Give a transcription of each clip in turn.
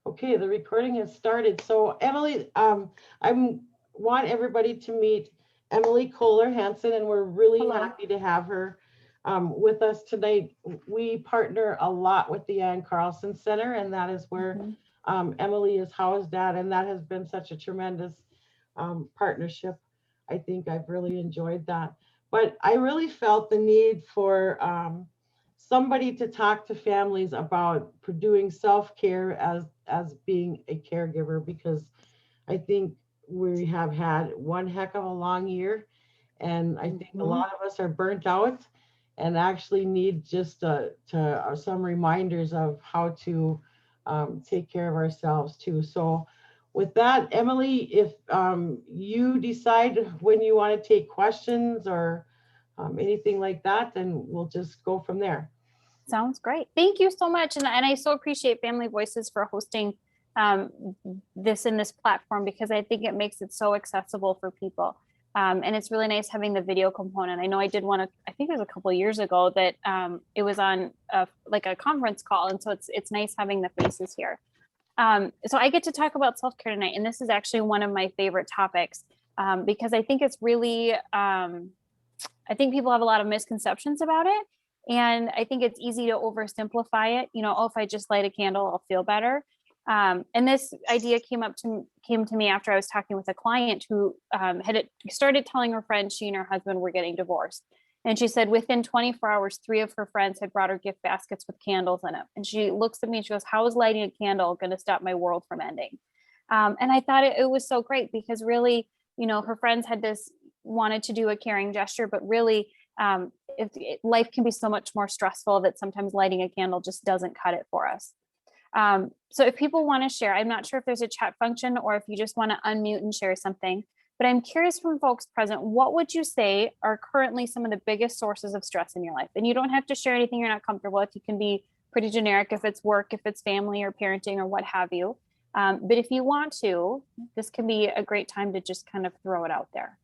Okay, the recording has started. So Emily, I want everybody to meet Emily Kohler Hansen, and we're really Hello. happy to have her with us tonight. We partner a lot with the Ann Carlson Center, and that is where Mhm. Emily is housed at, and that has been such a tremendous partnership. I think I've really enjoyed that. But I really felt the need for somebody to talk to families about doing self-care as being a caregiver, because I think we have had one heck of a long year, and I think a Mhm. lot of us are burnt out and actually need just some reminders of how to take care of ourselves too. So with that, Emily, if you decide when you want to take questions or anything like that, then we'll just go from there. Sounds great. Thank you so much. And I so appreciate Family Voices for hosting um, this in this platform because I think it makes it so accessible for people. And it's really nice having the video component. I know I did one, I think it was a couple of years ago that it was on like a conference call. And so it's nice having the faces here. So I get to talk about self-care tonight. And this is actually one of my favorite topics because I think it's really, I think people have a lot of misconceptions about it. And I think it's easy to oversimplify it. You know, oh, if I just light a candle, I'll feel better. And this idea came to me after I was talking with a client who had started telling her friend she and her husband were getting divorced. And she said within 24 hours, three of her friends had brought her gift baskets with candles in it. And she looks at me and she goes, "How is lighting a candle going to stop my world from ending?" And I thought it was so great because really, you know, her friends had this wanted to do a caring gesture, but really, life can be so much more stressful that sometimes lighting a candle just doesn't cut it for us. So if people want to share, I'm not sure if there's a chat function or if you just want to unmute and share something, but I'm curious from folks present, what would you say are currently some of the biggest sources of stress in your life? And you don't have to share anything you're not comfortable with. You can be pretty generic if it's work, if it's family or parenting or what have you. But if you want to, this can be a great time to just kind of throw it out there.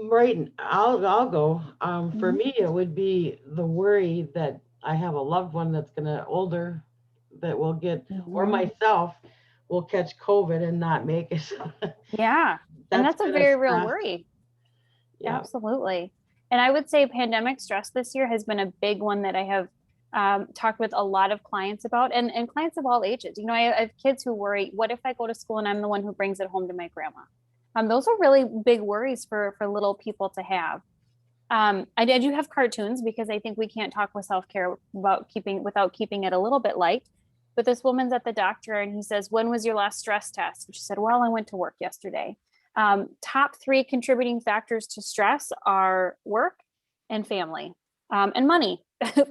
Right, I'll go. For Mhm. me, it would be the worry that I have a loved one that's gonna older that will get, or Mhm. myself will catch COVID and not make it. Yeah. And That's that's a been a very real stress. worry. Yeah. Absolutely. And I would say pandemic stress this year has been a big one that I have talked with a lot of clients about and clients of all ages. You know, I have kids who worry, what if I go to school and I'm the one who brings it home to my grandma? Those are really big worries for little people to have. I do have cartoons because I think we can't talk with self-care about keeping without keeping it a little bit light. But this woman's at the doctor and he says, "When was your last stress test?" And she said, "Well, I went to work yesterday." Top three contributing factors to stress are work and family and money.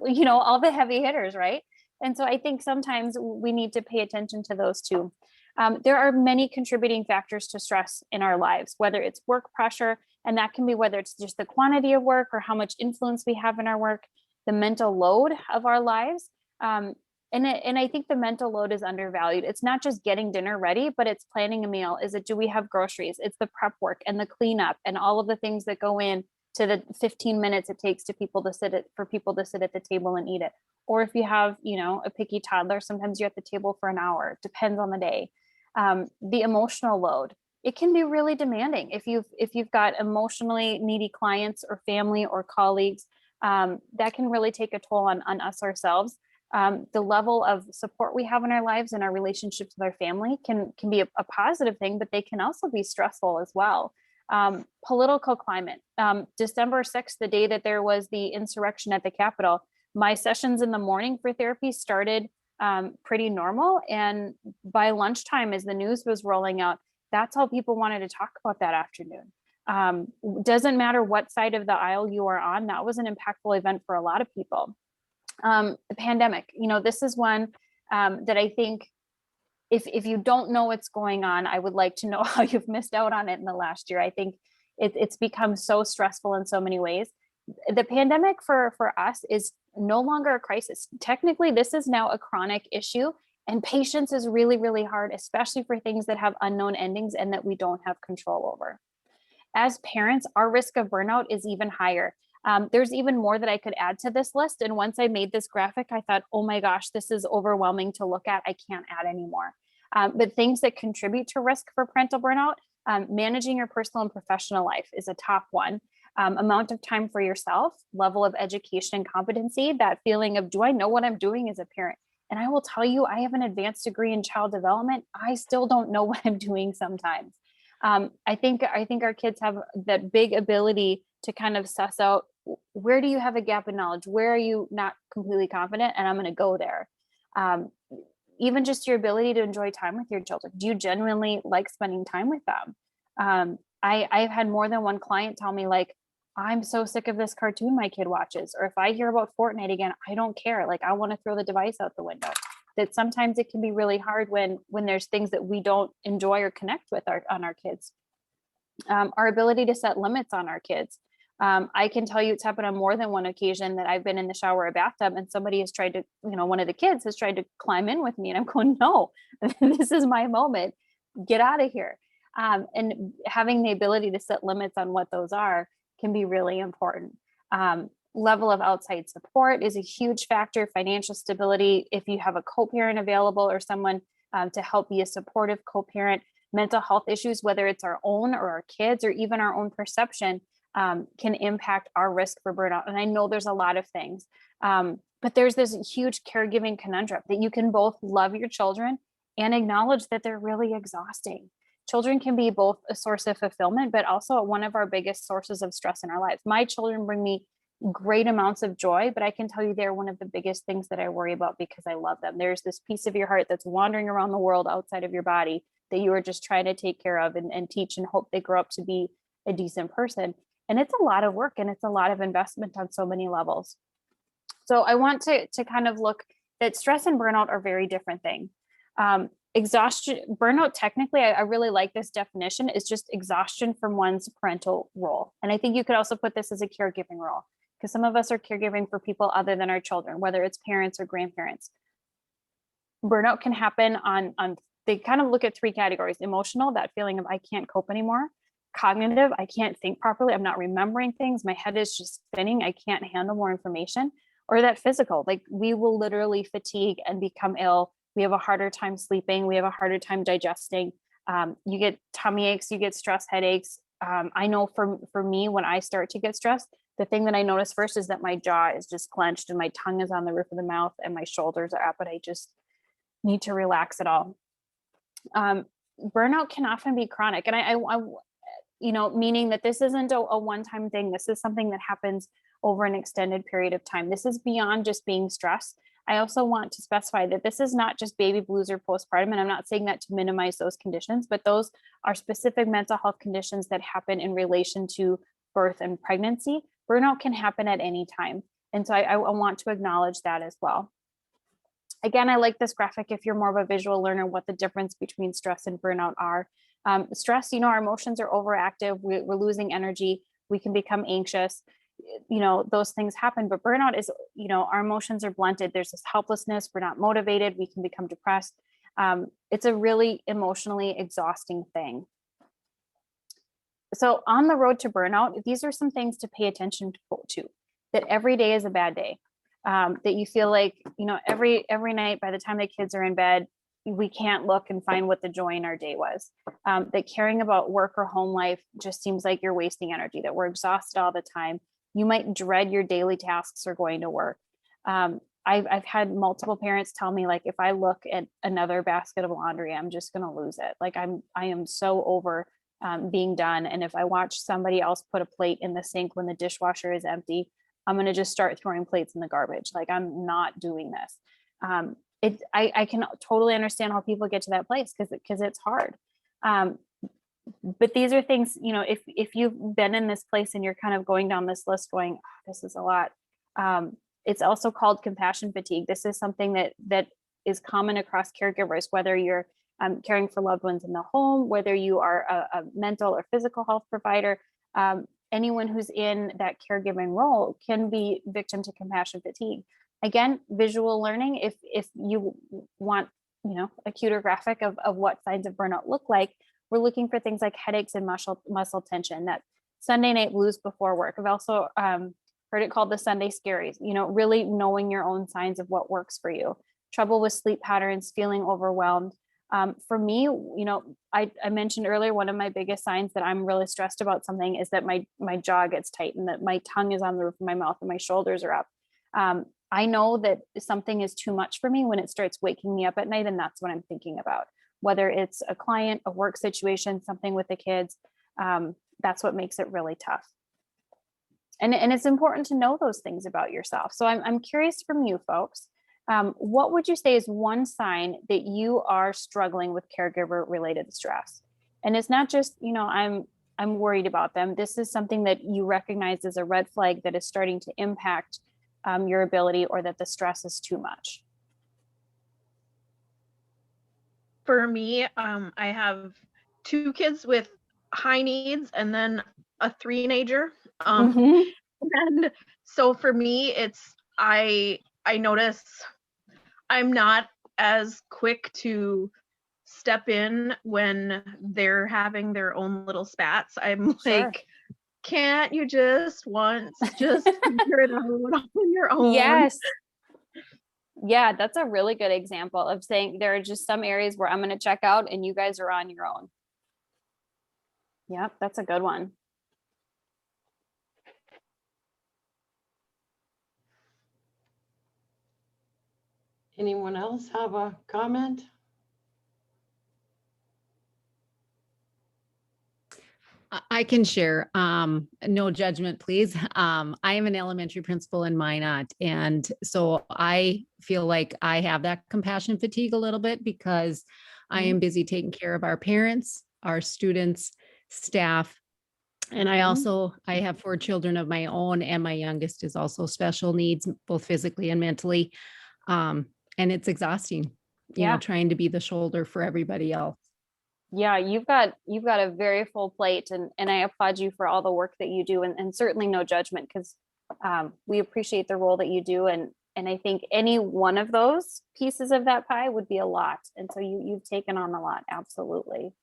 You know, all the heavy hitters, right? And so I think sometimes we need to pay attention to those two. There are many contributing factors to stress in our lives, whether it's work pressure, and that can be whether it's just the quantity of work or how much influence we have in our work, the mental load of our lives. Um, and I think the mental load is undervalued. It's not just getting dinner ready, but it's planning a meal. Is it, do we have groceries? It's the prep work and the cleanup and all of the things that go in to the 15 minutes it takes to people to for people to sit at the table and eat it. Or if you have, you know, a picky toddler, sometimes you're at the table for an hour, depends on the day. The emotional load, it can be really demanding if you've got emotionally needy clients or family or colleagues. That can really take a toll on us ourselves. The level of support we have in our lives and our relationships with our family can be a positive thing, but they can also be stressful as well. Political climate. December 6th, the day that there was the insurrection at the Capitol, my sessions in the morning for therapy started pretty normal. And by lunchtime, as the news was rolling out, that's all people wanted to talk about that afternoon. Doesn't matter what side of the aisle you are on, that was an impactful event for a lot of people. The pandemic, you know, this is one that I think if you don't know what's going on, I would like to know how you've missed out on it in the last year. I think it's become so stressful in so many ways. The pandemic for us is no longer a crisis. Technically, this is now a chronic issue, and patience is really, really hard, especially for things that have unknown endings and that we don't have control over. As parents, our risk of burnout is even higher. There's even more that I could add to this list. And once I made this graphic, I thought, oh my gosh, this is overwhelming to look at. I can't add anymore. But things that contribute to risk for parental burnout, managing your personal and professional life is a top one. Amount of time for yourself, level of education and competency, that feeling of, do I know what I'm doing as a parent? And I will tell you, I have an advanced degree in child development. I still don't know what I'm doing sometimes. I think our kids have that big ability to kind of suss out, where do you have a gap in knowledge? Where are you not completely confident? And I'm going to go there. Even just your ability to enjoy time with your children. Do you genuinely like spending time with them? I've had more than one client tell me, like, I'm so sick of this cartoon my kid watches. Or if I hear about Fortnite again, I don't care. Like, I want to throw the device out the window. That sometimes it can be really hard when there's things that we don't enjoy or connect with on our kids. Our ability to set limits on our kids. I can tell you it's happened on more than one occasion that I've been in the shower or bathtub and somebody has tried to, one of the kids has tried to climb in with me, and I'm going, no, this is my moment. Get out of here. And having the ability to set limits on what those are can be really important. Level of outside support is a huge factor. Financial stability, if you have a co-parent available or someone to help be a supportive co-parent. Mental health issues, whether it's our own or our kids or even our own perception, can impact our risk for burnout. And I know there's a lot of things, but there's this huge caregiving conundrum that you can both love your children and acknowledge that they're really exhausting. Children can be both a source of fulfillment, but also one of our biggest sources of stress in our lives. My children bring me great amounts of joy, but I can tell you they're one of the biggest things that I worry about because I love them. There's this piece of your heart that's wandering around the world outside of your body that you are just trying to take care of and teach and hope they grow up to be a decent person. And it's a lot of work and it's a lot of investment on so many levels. So I want to kind of look that stress and burnout are very different things. Exhaustion, burnout, technically, I really like this definition, is just exhaustion from one's parental role. And I think you could also put this as a caregiving role, because some of us are caregiving for people other than our children, whether it's parents or grandparents. Burnout can happen on they kind of look at three categories: emotional, that feeling of I can't cope anymore; cognitive, I can't think properly, I'm not remembering things, my head is just spinning, I can't handle more information; or that physical, like we will literally fatigue and become ill. We have a harder time sleeping, we have a harder time digesting. You get tummy aches, you get stress headaches. I know for me, when I start to get stressed, the thing that I notice first is that my jaw is just clenched and my tongue is on the roof of the mouth and my shoulders are up, and I just need to relax it all. Burnout can often be chronic, and I meaning that this isn't a one-time thing. This is something that happens over an extended period of time. This is beyond just being stressed. I also want to specify that this is not just baby blues or postpartum, and I'm not saying that to minimize those conditions, but those are specific mental health conditions that happen in relation to birth and pregnancy. Burnout can happen at any time. And so I want to acknowledge that as well. Again, I like this graphic if you're more of a visual learner, what the difference between stress and burnout are. Stress, our emotions are overactive, we're losing energy, we can become anxious, those things happen. But burnout is, our emotions are blunted. There's this helplessness, we're not motivated, we can become depressed. It's a really emotionally exhausting thing. So on the road to burnout, these are some things to pay attention to, that every day is a bad day. That you feel like, every night by the time the kids are in bed, we can't look and find what the joy in our day was. That caring about work or home life just seems like you're wasting energy, that we're exhausted all the time. You might dread your daily tasks or going to work. I've had multiple parents tell me, like, if I look at another basket of laundry, I'm just going to lose it. Like I am so over being done. And if I watch somebody else put a plate in the sink when the dishwasher is empty, I'm going to just start throwing plates in the garbage. Like, I'm not doing this. I can totally understand how people get to that place because it's hard. But these are things, if you've been in this place and you're kind of going down this list going, oh, this is a lot. It's also called compassion fatigue. This is something that is common across caregivers, whether you're caring for loved ones in the home, whether you are a mental or physical health provider. Anyone who's in that caregiving role can be victim to compassion fatigue. Again, visual learning, if you want, a cuter graphic of what signs of burnout look like, we're looking for things like headaches and muscle tension, that Sunday night blues before work. I've also heard it called the Sunday scaries, really knowing your own signs of what works for you. Trouble with sleep patterns, feeling overwhelmed. For me, I mentioned earlier, one of my biggest signs that I'm really stressed about something is that my jaw gets tight and that my tongue is on the roof of my mouth and my shoulders are up. I know that something is too much for me when it starts waking me up at night, and that's what I'm thinking about. Whether it's a client, a work situation, something with the kids, that's what makes it really tough. And it's important to know those things about yourself. So I'm curious from you folks, what would you say is one sign that you are struggling with caregiver related stress? And it's not just, I'm worried about them. This is something that you recognize as a red flag that is starting to impact your ability, or that the stress is too much. For me, I have 2 kids with high needs and then a 3-nager. And so for me, it's I notice I'm not as quick to step in when they're having their own little spats. I'm Sure. like, can't you just once just figure it out on your own? Yes. Yeah, that's a really good example of saying there are just some areas where I'm going to check out and you guys are on your own. Yep, that's a good one. Anyone else have a comment? I can share. No judgment, please. I am an elementary principal in Minot. And so I feel like I have that compassion fatigue a little bit because I am busy taking care of our parents, our students, staff. And I have 4 children of my own, and my youngest is also special needs, both physically and mentally. And it's exhausting, trying to be the shoulder for everybody else. Yeah, you've got a very full plate, and I applaud you for all the work that you do, and certainly no judgment, because we appreciate the role that you do, and I think any one of those pieces of that pie would be a lot, and so you've taken on a lot, absolutely.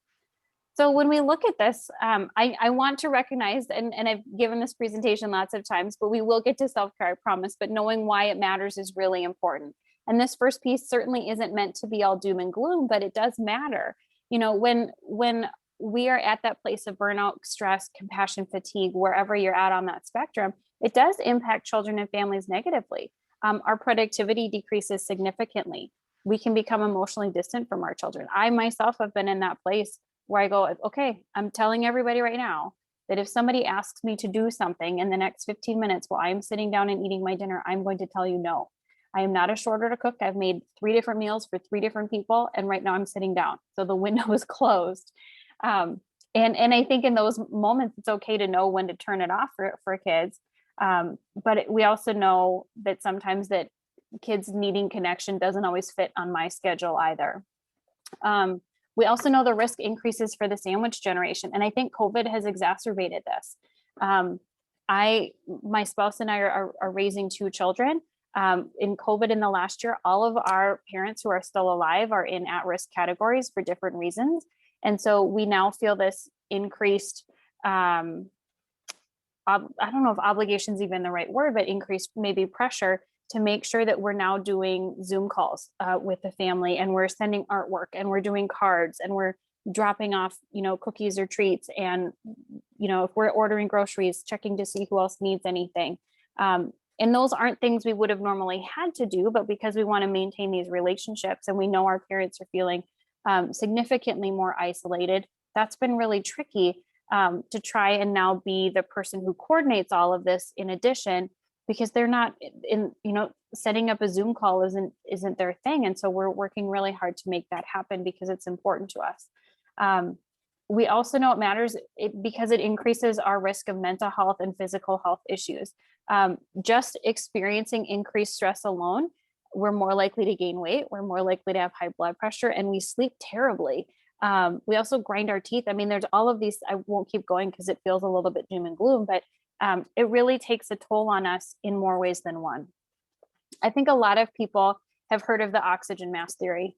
So when we look at this, I want to recognize, and I've given this presentation lots of times, but we will get to self-care, I promise, but knowing why it matters is really important. And this first piece certainly isn't meant to be all doom and gloom, but it does matter. When we are at that place of burnout, stress, compassion, fatigue, wherever you're at on that spectrum, it does impact children and families negatively. Our productivity decreases significantly. We can become emotionally distant from our children. I myself have been in that place where I go, okay, I'm telling everybody right now that if somebody asks me to do something in the next 15 minutes while I'm sitting down and eating my dinner, I'm going to tell you no. I am not a short order cook. I've made 3 different meals for 3 different people, and right now I'm sitting down. So the window is closed. And I think in those moments, it's okay to know when to turn it off for kids. But we also know that sometimes that kids needing connection doesn't always fit on my schedule either. We also know the risk increases for the sandwich generation. And I think COVID has exacerbated this. My spouse and I are raising 2 children. In COVID in the last year, all of our parents who are still alive are in at-risk categories for different reasons. And so we now feel this increased, I don't know if obligation is even the right word, but increased maybe pressure to make sure that we're now doing Zoom calls with the family, and we're sending artwork, and we're doing cards, and we're dropping off, cookies or treats. And, if we're ordering groceries, checking to see who else needs anything. And those aren't things we would have normally had to do, but because we want to maintain these relationships and we know our parents are feeling significantly more isolated, that's been really tricky to try and now be the person who coordinates all of this in addition, because they're not in, setting up a Zoom call isn't their thing. And so we're working really hard to make that happen because it's important to us. We also know it matters because it increases our risk of mental health and physical health issues. Just experiencing increased stress alone, we're more likely to gain weight, we're more likely to have high blood pressure, and we sleep terribly. We also grind our teeth. I mean, there's all of these, I won't keep going because it feels a little bit doom and gloom, but it really takes a toll on us in more ways than one. I think a lot of people have heard of the oxygen mask theory.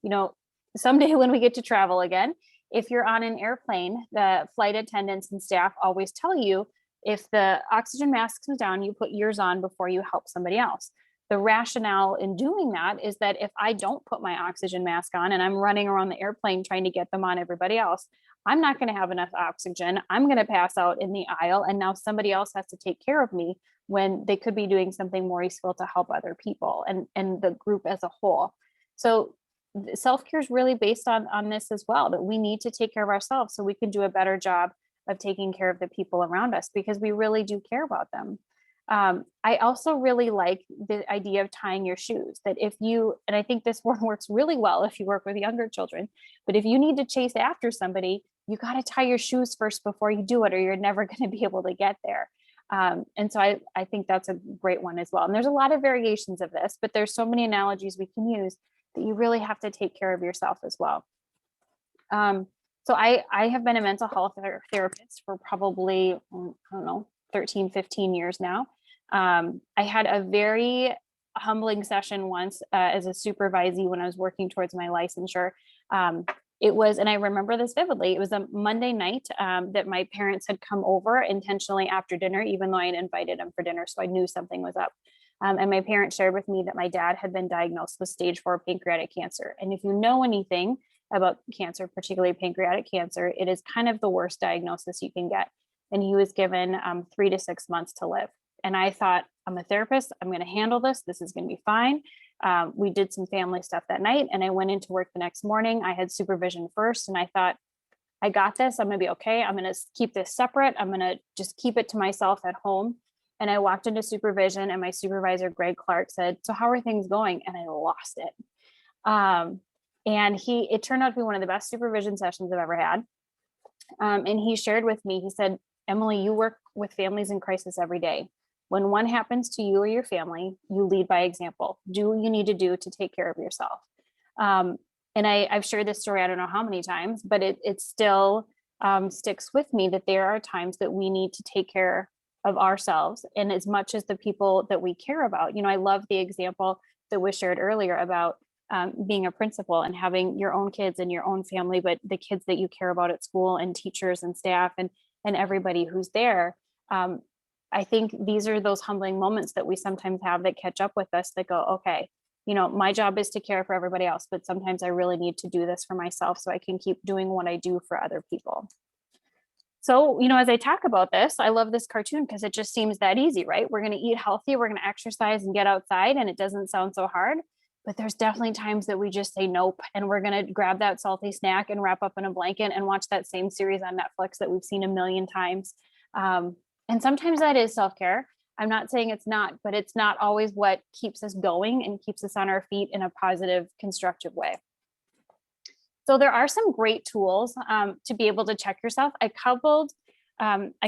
Someday when we get to travel again, if you're on an airplane, the flight attendants and staff always tell you If the oxygen mask comes down, you put yours on before you help somebody else. The rationale in doing that is that if I don't put my oxygen mask on and I'm running around the airplane trying to get them on everybody else, I'm not going to have enough oxygen. I'm going to pass out in the aisle. And now somebody else has to take care of me when they could be doing something more useful to help other people and the group as a whole. So self-care is really based on this as well, that we need to take care of ourselves so we can do a better job of taking care of the people around us, because we really do care about them. I also really like the idea of tying your shoes, that if you, and I think this one works really well if you work with younger children, but if you need to chase after somebody, you got to tie your shoes first before you do it, or you're never going to be able to get there. And so I think that's a great one as well. And there's a lot of variations of this, but there's so many analogies we can use that you really have to take care of yourself as well. So I have been a mental health therapist for probably, I don't know, 13, 15 years now. I had a very humbling session once as a supervisee when I was working towards my licensure. It was, and I remember this vividly, it was a Monday night that my parents had come over intentionally after dinner, even though I had invited them for dinner. So I knew something was up. And my parents shared with me that my dad had been diagnosed with stage 4 pancreatic cancer. And if you know anything about cancer, particularly pancreatic cancer, it is kind of the worst diagnosis you can get. And he was given 3 to 6 months to live. And I thought, I'm a therapist, I'm going to handle this. This is going to be fine. We did some family stuff that night, and I went into work the next morning. I had supervision first, and I thought, I got this. I'm going to be okay. I'm going to keep this separate. I'm going to just keep it to myself at home. And I walked into supervision, and my supervisor, Greg Clark, said, "So how are things going?" And I lost it. And it turned out to be one of the best supervision sessions I've ever had. And he shared with me, he said, "Emily, you work with families in crisis every day. When one happens to you or your family, you lead by example. Do what you need to do to take care of yourself." And I've shared this story, I don't know how many times, but it still sticks with me that there are times that we need to take care of ourselves, and as much as the people that we care about. I love the example that was shared earlier about being a principal and having your own kids and your own family, but the kids that you care about at school and teachers and staff and everybody who's there. I think these are those humbling moments that we sometimes have that catch up with us, that go, okay, my job is to care for everybody else, but sometimes I really need to do this for myself so I can keep doing what I do for other people. So, as I talk about this, I love this cartoon because it just seems that easy, right? We're going to eat healthy, we're going to exercise and get outside, and it doesn't sound so hard. But there's definitely times that we just say nope, and we're going to grab that salty snack and wrap up in a blanket and watch that same series on Netflix that we've seen a million times. And sometimes that is self-care. I'm not saying it's not, but it's not always what keeps us going and keeps us on our feet in a positive, constructive way. So there are some great tools to be able to check yourself. I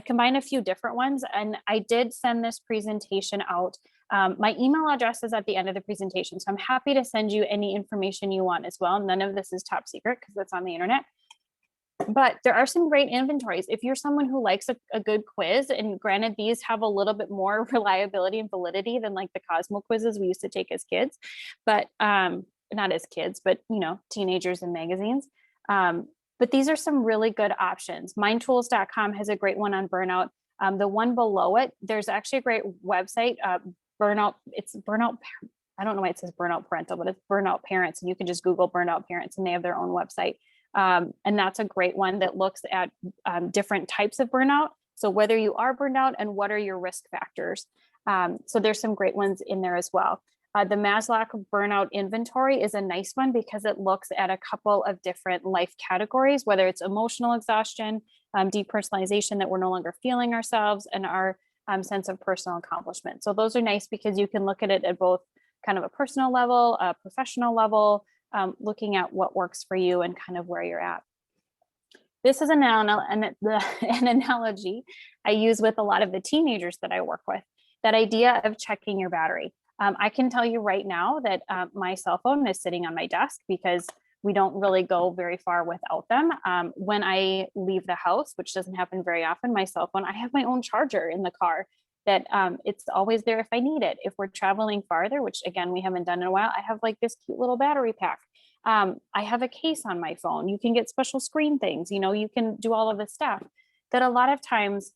combined a few different ones, and I did send this presentation out. My email address is at the end of the presentation, so I'm happy to send you any information you want as well. None of this is top secret because it's on the internet. But there are some great inventories. If you're someone who likes a good quiz, and granted, these have a little bit more reliability and validity than like the Cosmo quizzes we used to take as kids, but not as kids, but teenagers in magazines. But these are some really good options. Mindtools.com has a great one on burnout. The one below it, there's actually a great website, burnout. It's burnout. I don't know why it says burnout parental, but it's burnout parents. And you can just Google burnout parents and they have their own website. And that's a great one that looks at different types of burnout. So whether you are burned out and what are your risk factors. So there's some great ones in there as well. The Maslach burnout inventory is a nice one because it looks at a couple of different life categories, whether it's emotional exhaustion, depersonalization, that we're no longer feeling ourselves, and our sense of personal accomplishment. So those are nice because you can look at it at both kind of a personal level, a professional level, looking at what works for you and kind of where you're at. This is an analogy I use with a lot of the teenagers that I work with, that idea of checking your battery. I can tell you right now that my cell phone is sitting on my desk because we don't really go very far without them. When I leave the house, which doesn't happen very often, my cell phone, I have my own charger in the car that it's always there if I need it. If we're traveling farther, which again, we haven't done in a while, I have like this cute little battery pack. I have a case on my phone. You can get special screen things, you can do all of this stuff that a lot of times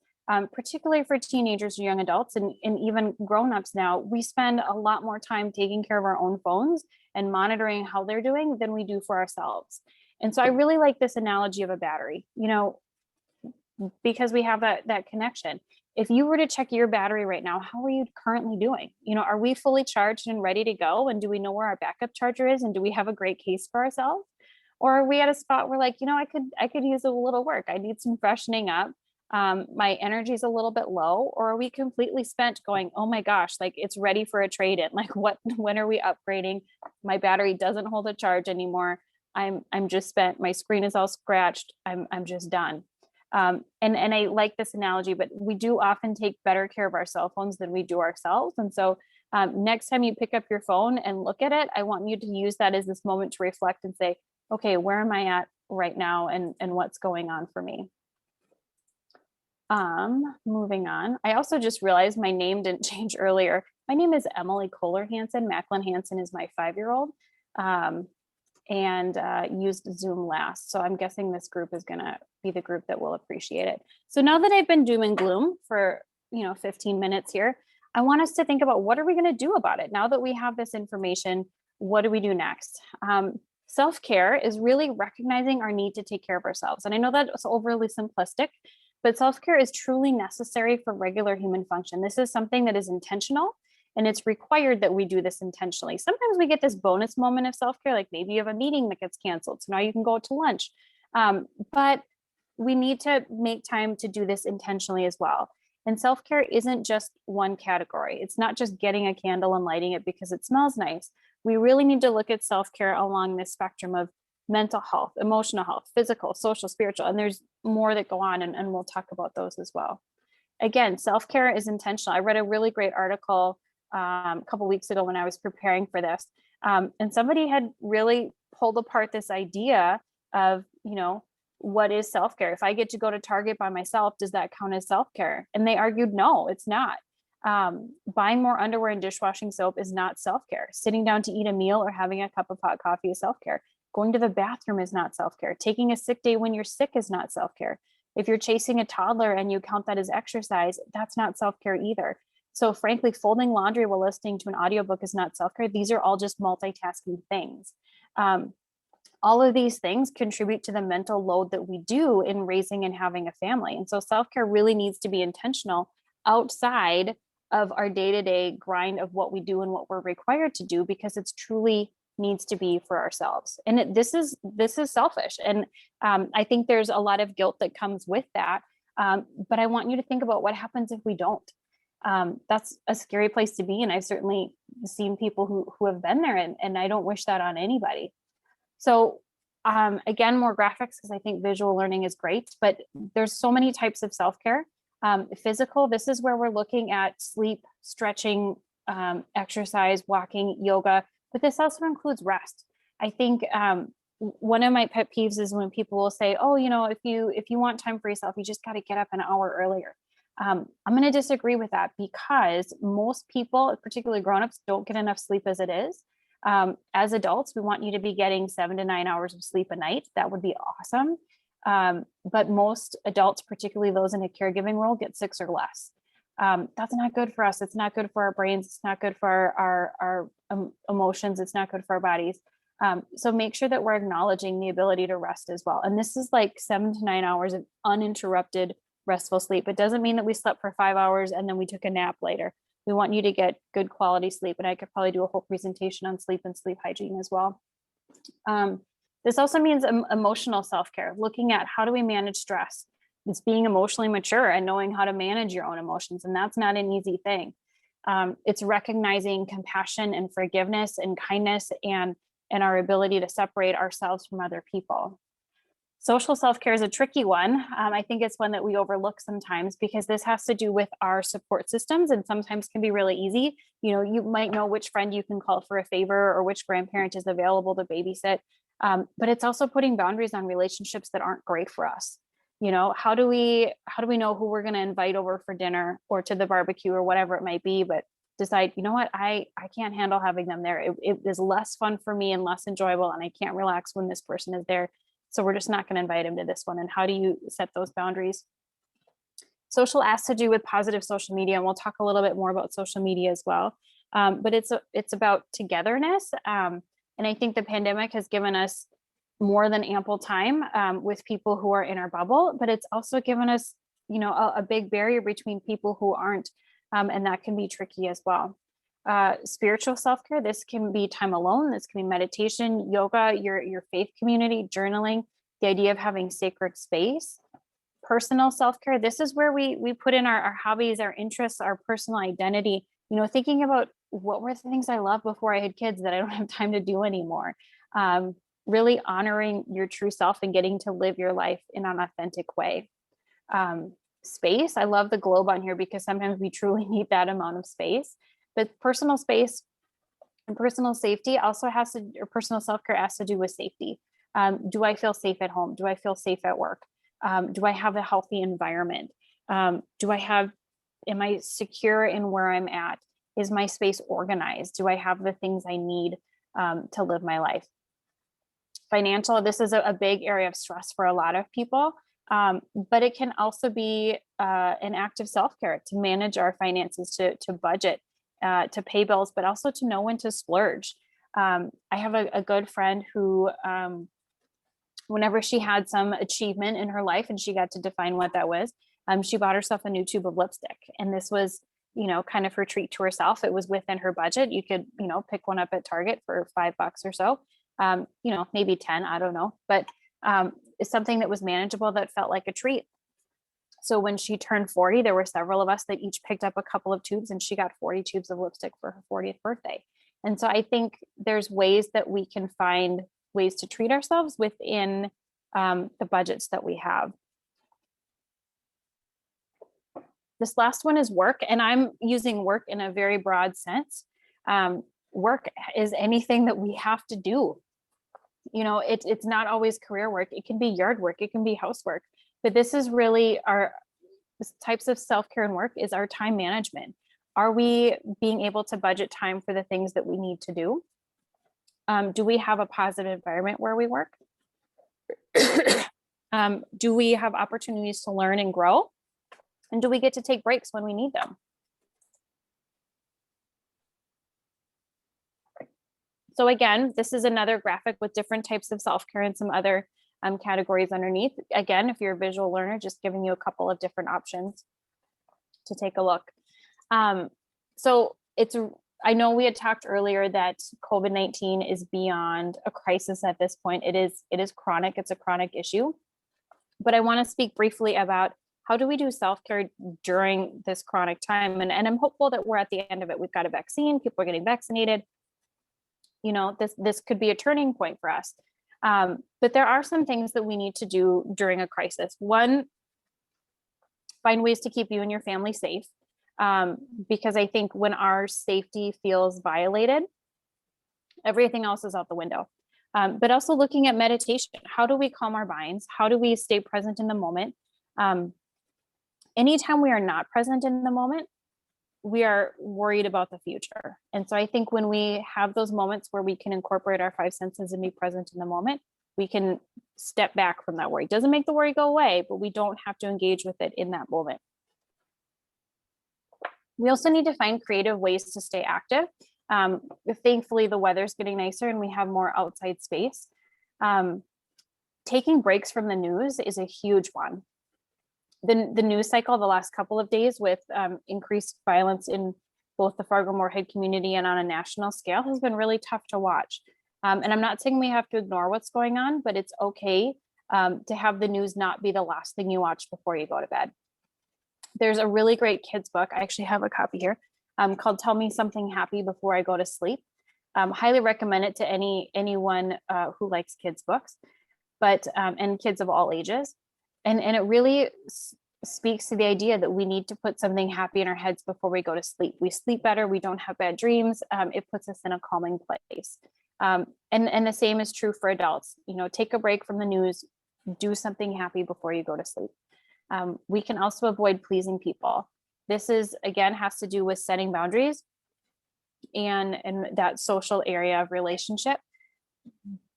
particularly for teenagers or young adults and even grown-ups now, we spend a lot more time taking care of our own phones and monitoring how they're doing than we do for ourselves. And so I really like this analogy of a battery, because we have that connection. If you were to check your battery right now, how are you currently doing? Are we fully charged and ready to go? And do we know where our backup charger is? And do we have a great case for ourselves? Or are we at a spot where I could use a little work. I need some freshening up. My energy is a little bit low, or are we completely spent going, oh my gosh, like it's ready for a trade-in? Like when are we upgrading? My battery doesn't hold a charge anymore. I'm just spent. My screen is all scratched. I'm just done. And I like this analogy, but we do often take better care of our cell phones than we do ourselves. And so next time you pick up your phone and look at it, I want you to use that as this moment to reflect and say, okay, where am I at right now and what's going on for me? Moving on. I also just realized my name didn't change earlier. My name is Emily Kohler Hansen. Macklin Hansen is my 5-year-old. And used Zoom last. So I'm guessing this group is going to be the group that will appreciate it. So now that I've been doom and gloom for 15 minutes here, I want us to think about what are we going to do about it? Now that we have this information, what do we do next? Self-care is really recognizing our need to take care of ourselves. And I know that's overly simplistic, but self-care is truly necessary for regular human function. This is something that is intentional. And it's required that we do this intentionally. Sometimes we get this bonus moment of self-care, like maybe you have a meeting that gets canceled, so now you can go to lunch. But we need to make time to do this intentionally as well. And self-care isn't just one category. It's not just getting a candle and lighting it because it smells nice. We really need to look at self-care along this spectrum of mental health, emotional health, physical, social, spiritual, and there's more that go on, and we'll talk about those as well. Again, self-care is intentional. I read a really great article a couple weeks ago when I was preparing for this. And somebody had really pulled apart this idea of, what is self-care? If I get to go to Target by myself, does that count as self-care? And they argued, no, it's not. Buying more underwear and dishwashing soap is not self-care. Sitting down to eat a meal or having a cup of hot coffee is self-care. Going to the bathroom is not self-care. Taking a sick day when you're sick is not self-care. If you're chasing a toddler and you count that as exercise, that's not self-care either. So frankly, folding laundry while listening to an audiobook is not self-care. These are all just multitasking things. All of these things contribute to the mental load that we do in raising and having a family. And so self-care really needs to be intentional outside of our day-to-day grind of what we do and what we're required to do, because it's truly needs to be for ourselves. And this is selfish. And I think there's a lot of guilt that comes with that. But I want you to think about what happens if we don't. That's a scary place to be. And I've certainly seen people who have been there, and I don't wish that on anybody. So again, more graphics, because I think visual learning is great, but there's so many types of self-care. Physical, this is where we're looking at sleep, stretching, exercise, walking, yoga, but this also includes rest. I think one of my pet peeves is when people will say, oh, if you want time for yourself, you just got to get up an hour earlier. I'm going to disagree with that, because most people, particularly grownups, don't get enough sleep as it is. As adults, we want you to be getting 7 to 9 hours of sleep a night. That would be awesome. But most adults, particularly those in a caregiving role, get 6 or less. That's not good for us. It's not good for our brains. It's not good for our emotions. It's not good for our bodies. So make sure that we're acknowledging the ability to rest as well. And this is like 7 to 9 hours of uninterrupted restful sleep. It doesn't mean that we slept for 5 hours and then we took a nap later. We want you to get good quality sleep. And I could probably do a whole presentation on sleep and sleep hygiene as well. This also means emotional self-care, looking at how do we manage stress. It's being emotionally mature and knowing how to manage your own emotions. And that's not an easy thing. It's recognizing compassion and forgiveness and kindness and our ability to separate ourselves from other people. Social self-care is a tricky one. I think it's one that we overlook sometimes, because this has to do with our support systems and sometimes can be really easy. You might know which friend you can call for a favor or which grandparent is available to babysit. But it's also putting boundaries on relationships that aren't great for us. How do we know who we're going to invite over for dinner or to the barbecue or whatever it might be, but decide, what, I can't handle having them there. It is less fun for me and less enjoyable, and I can't relax when this person is there. So we're just not going to invite him to this one. And how do you set those boundaries? Social has to do with positive social media, and we'll talk a little bit more about social media as well. But it's about togetherness. And I think the pandemic has given us more than ample time with people who are in our bubble, but it's also given us, you know, a big barrier between people who aren't, and that can be tricky as well. Spiritual self-care, this can be time alone, this can be meditation, yoga, your faith community, journaling, the idea of having sacred space. Personal self-care, this is where we put in our hobbies, our interests, our personal identity, you know, thinking about what were the things I loved before I had kids that I don't have time to do anymore. Really honoring your true self and getting to live your life in an authentic way. Space, I love the globe on here because sometimes we truly need that amount of space, but personal space and personal safety also has to, or personal self-care has to do with safety. Do I feel safe at home? Do I feel safe at work? Do I have a healthy environment? Am I secure in where I'm at? Is my space organized? Do I have the things I need to live my life? Financial, this is a big area of stress for a lot of people, but it can also be an act of self-care to manage our finances, to budget, to pay bills, but also to know when to splurge. I have a good friend who, whenever she had some achievement in her life and she got to define what that was, she bought herself a new tube of lipstick. And this was, you know, kind of her treat to herself. It was within her budget. You could, you know, pick one up at Target for $5 or so, you know, maybe 10, I don't know, but it's something that was manageable that felt like a treat. So when she turned 40, there were several of us that each picked up a couple of tubes, and she got 40 tubes of lipstick for her 40th birthday. And so I think there's ways that we can find ways to treat ourselves within the budgets that we have. This last one is work, and I'm using work in a very broad sense. Work is anything that we have to do. You know, it's not always career work. It can be yard work, it can be housework, but this is really our types of self-care and work is our time management. Are we being able to budget time for the things that we need to do? Do we have a positive environment where we work? Do we have opportunities to learn and grow? And do we get to take breaks when we need them? So again, this is another graphic with different types of self-care and some other categories underneath. Again, if you're a visual learner, just giving you a couple of different options to take a look. So I know we had talked earlier that COVID-19 is beyond a crisis at this point. It is chronic. It's a chronic issue. But I want to speak briefly about how do we do self-care during this chronic time? And I'm hopeful that we're at the end of it. We've got a vaccine, people are getting vaccinated. You know, this could be a turning point for us. But there are some things that we need to do during a crisis. One, find ways to keep you and your family safe. Because I think when our safety feels violated, everything else is out the window. But also looking at meditation. How do we calm our minds? How do we stay present in the moment? Anytime we are not present in the moment, we are worried about the future. And so I think when we have those moments where we can incorporate our 5 senses and be present in the moment, we can step back from that worry. It doesn't make the worry go away, but we don't have to engage with it in that moment. We also need to find creative ways to stay active. Thankfully, the weather's getting nicer and we have more outside space. Taking breaks from the news is a huge one. The news cycle the last couple of days with increased violence in both the Fargo-Moorhead community and on a national scale has been really tough to watch. And I'm not saying we have to ignore what's going on, but it's okay to have the news not be the last thing you watch before you go to bed. There's a really great kids book. I actually have a copy here called Tell Me Something Happy Before I Go to Sleep. Highly recommend it to anyone who likes kids books, and kids of all ages. And it really speaks to the idea that we need to put something happy in our heads before we go to sleep. We sleep better. We don't have bad dreams. It puts us in a calming place. And the same is true for adults. You know, take a break from the news, do something happy before you go to sleep. We can also avoid pleasing people. This again, has to do with setting boundaries and that social area of relationship.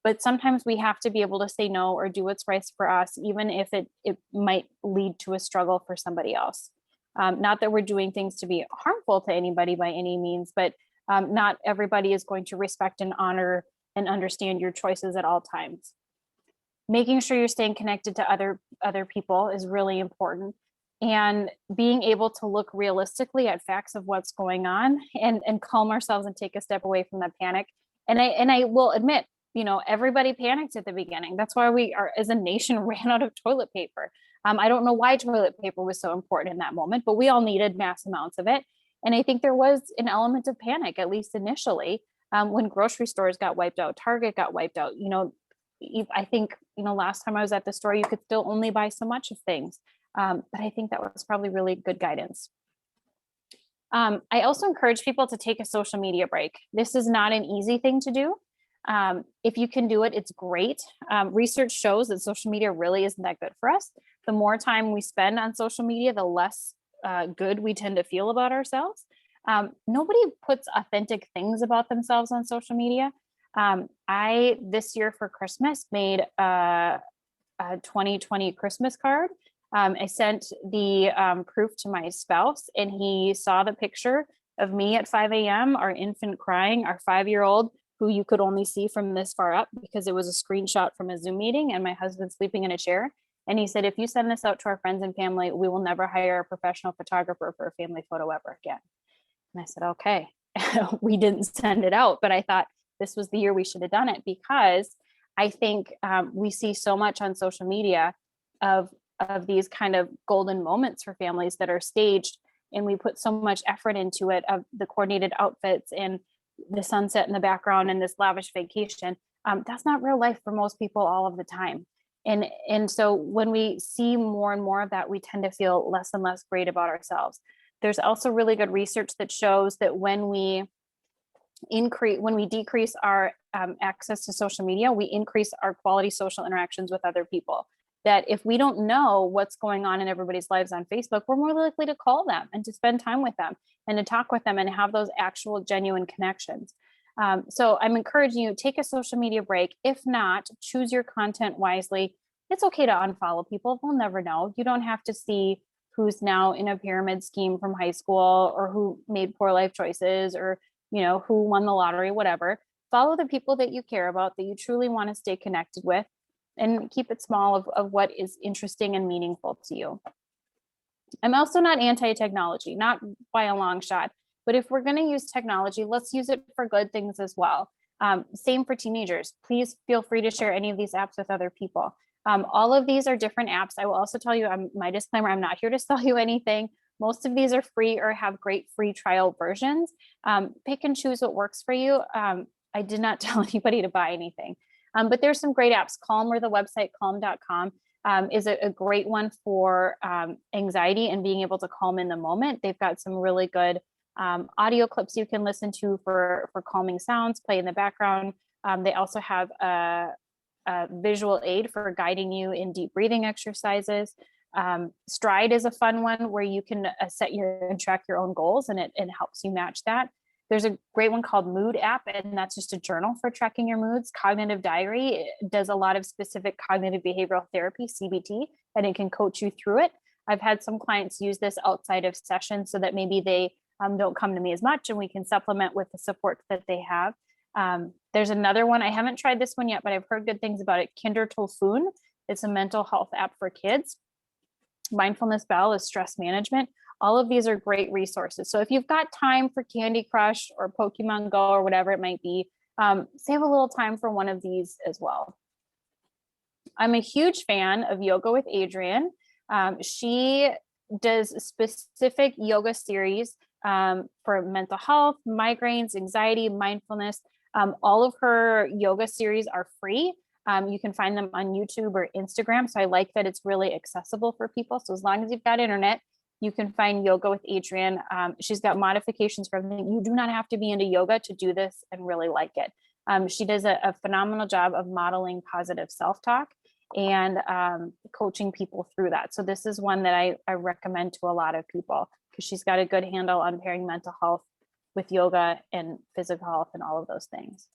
But sometimes we have to be able to say no or do what's right for us, even if it might lead to a struggle for somebody else. Not that we're doing things to be harmful to anybody by any means, but not everybody is going to respect and honor and understand your choices at all times. Making sure you're staying connected to other people is really important, and being able to look realistically at facts of what's going on and calm ourselves and take a step away from that panic. And I will admit, everybody panicked at the beginning. That's why we are, as a nation, ran out of toilet paper. I don't know why toilet paper was so important in that moment, but we all needed mass amounts of it. And I think there was an element of panic, at least initially, when grocery stores got wiped out, Target got wiped out. I think, last time I was at the store, you could still only buy so much of things. But I think that was probably really good guidance. I also encourage people to take a social media break. This is not an easy thing to do. If you can do it, it's great. Research shows that social media really isn't that good for us. The more time we spend on social media, the less good we tend to feel about ourselves. Nobody puts authentic things about themselves on social media. I, this year for Christmas, made a 2020 Christmas card. I sent the proof to my spouse, and he saw the picture of me at 5 a.m., our infant crying, our 5-year-old, who you could only see from this far up because it was a screenshot from a Zoom meeting, and my husband sleeping in a chair. And he said, if you send this out to our friends and family, we will never hire a professional photographer for a family photo ever again. And I said, okay. We didn't send it out, but I thought this was the year we should have done it, because I think we see so much on social media of these kind of golden moments for families that are staged, and we put so much effort into it, of the coordinated outfits and the sunset in the background and this lavish vacation. That's not real life for most people all of the time. And so when we see more and more of that, we tend to feel less and less great about ourselves. There's also really good research that shows that when we decrease our access to social media, we increase our quality social interactions with other people. That if we don't know what's going on in everybody's lives on Facebook, we're more likely to call them and to spend time with them and to talk with them and have those actual genuine connections. So I'm encouraging you, take a social media break. If not, choose your content wisely. It's okay to unfollow people. We'll never know. You don't have to see who's now in a pyramid scheme from high school, or who made poor life choices, or who won the lottery, whatever. Follow the people that you care about, that you truly want to stay connected with, and keep it small of what is interesting and meaningful to you. I'm also not anti-technology, not by a long shot, but if we're going to use technology, let's use it for good things as well. Same for teenagers. Please feel free to share any of these apps with other people. All of these are different apps. I will also tell you, my disclaimer, I'm not here to sell you anything. Most of these are free or have great free trial versions. Pick and choose what works for you. I did not tell anybody to buy anything. But there's some great apps. Calm, or the website calm.com is a great one for anxiety and being able to calm in the moment. They've got some really good audio clips you can listen to for calming sounds, play in the background. They also have a visual aid for guiding you in deep breathing exercises. Stride is a fun one where you can set and track your own goals, and it helps you match that. There's a great one called Mood app, and that's just a journal for tracking your moods. Cognitive Diary does a lot of specific cognitive behavioral therapy, CBT, and it can coach you through it. I've had some clients use this outside of sessions so that maybe they don't come to me as much, and we can supplement with the support that they have. There's another one. I haven't tried this one yet, but I've heard good things about it. Kindertelefon. It's a mental health app for kids. Mindfulness Bell is stress management. All of these are great resources. So if you've got time for Candy Crush or Pokemon Go or whatever it might be, save a little time for one of these as well. I'm a huge fan of Yoga with Adriene. She does specific yoga series for mental health, migraines, anxiety, mindfulness. All of her yoga series are free. You can find them on YouTube or Instagram. So I like that it's really accessible for people. So as long as you've got internet, you can find Yoga with Adriene. She's got modifications for everything. You do not have to be into yoga to do this and really like it. She does a phenomenal job of modeling positive self-talk and coaching people through that. So this is one that I recommend to a lot of people, because she's got a good handle on pairing mental health with yoga and physical health and all of those things.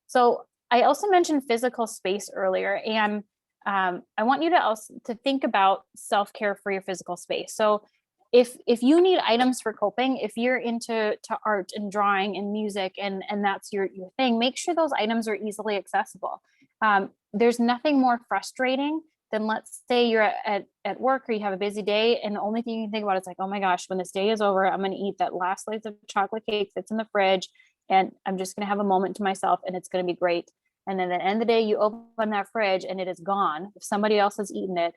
So I also mentioned physical space earlier, and I want you to also to think about self-care for your physical space. So if you need items for coping, if you're into art and drawing and music and that's your thing, make sure those items are easily accessible. There's nothing more frustrating than, let's say you're at work or you have a busy day and the only thing you can think about is like, oh my gosh, when this day is over, I'm going to eat that last slice of chocolate cake that's in the fridge and I'm just going to have a moment to myself and it's going to be great. And then at the end of the day, you open that fridge and it is gone. If somebody else has eaten it,